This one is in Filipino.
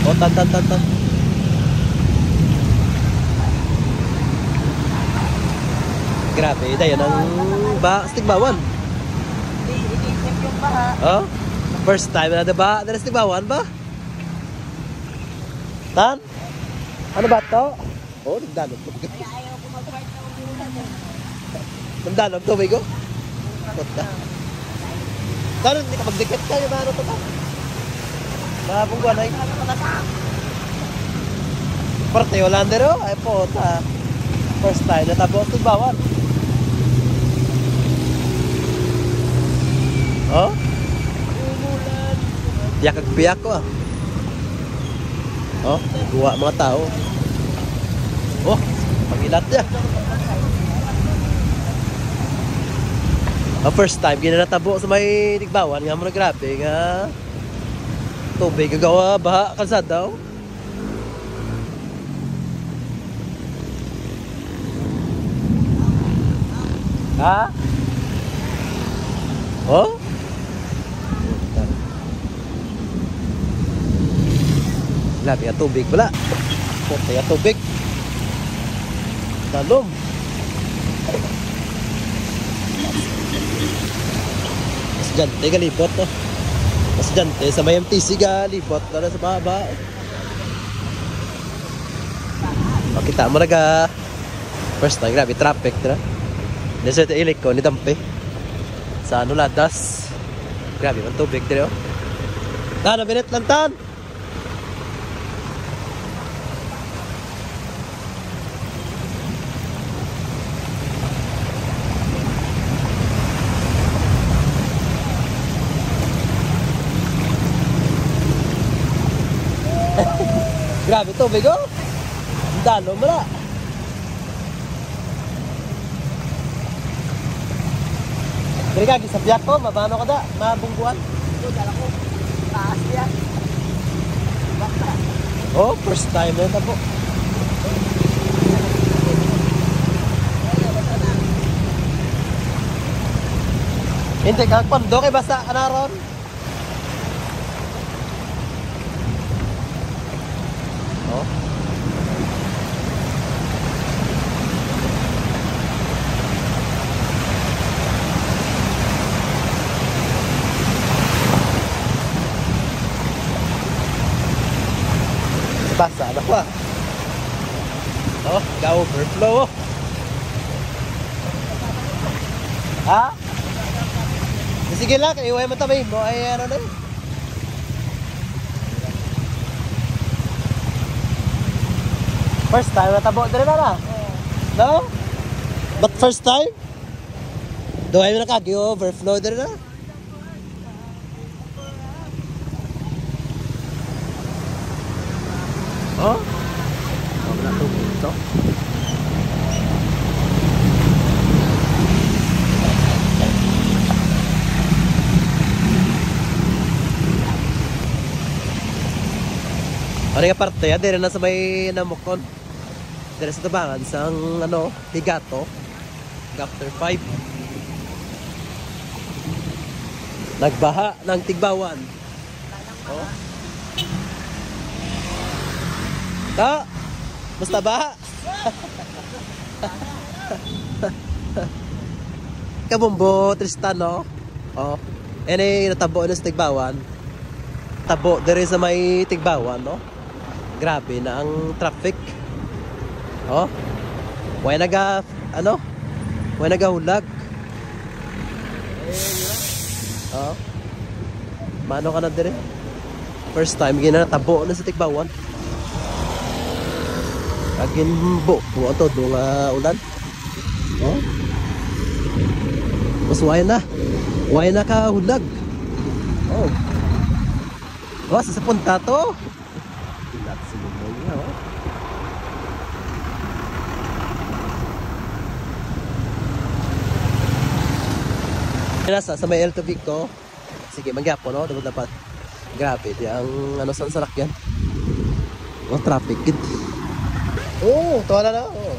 Oh, tan. Grabe, dayon ang Stigbawan. Inisip yung baha. Oh, first time na ba na Stigbawan ba? Tan? Ano ba to? Oh, nagdalog. Kaya ayaw ko mag-ride ng ulan. Nagdalog to, Migo? Puta. Tan, hindi ka magdikit ka yung ano to ta? Nabungguan ay. Parte Hollander oh, ay puta. First time na tabo Stigbawan. Oh? Piyak ko ah. Oh, guwa mga tao. Oh, pangilat niya. First time, ginanatabo sa may Stigbawan. Nga mo na grabe nga. Tubig, gagawa baha kalsad daw. Ha? Oh? Grabe ang tubig pala. Puti ang tubig. Talom. Mas dante kalibot no. Mas dante sa may MTC kalibot na sa baba. Makita mo na ka. First time, grabe traffic na. Nasa ilik ko ni Dampe. Sa ano ladas. Grabe ang tubig dito. Tan, minute lang tan. Grabe tubig oh. Dalo mo na. Dili ka gisabyak ko, mabano ka da, mabungguan. Ito, dala ko. Taas yan. Baka. Oh, first time na tabo. Hindi ka pondo kay basta anaron. Oh. Basa na pa. Oh, ga-overflow. Ha? Sige lang, iway mo tabi mo. Ay, ano na yun? First time natabo din na. No? But first time? Doon na kagi overflow din na. Oh? Wala tubig ito. Ano nga parte yan? Dito na sa may namukon. Dito sa tabangan sa ano, Higato. Chapter 5. Nagbaha ng Stigbawan. Oh. Ta, basta ba? Kabumbo Tristan no. Oh. Ene natabo na sa Stigbawan. Tabo dere sa may Stigbawan no. Grabe na ang traffic. Oh. Way naga ano? Way nagahulag. Oh. Mano ka na dire? First time ginatabo na sa Stigbawan. Agin buo to nga ulan. Oh. Mas way na ka hulag. Oh. Oh, sa punta to. Ilat sa lumoy niya, oh. Nasa sa may El Tobico. Sige, magyapo no, dapat. Grabe, di ang ano sa salakyan. Oh, traffic gid. Oh, tuwa na. Oh.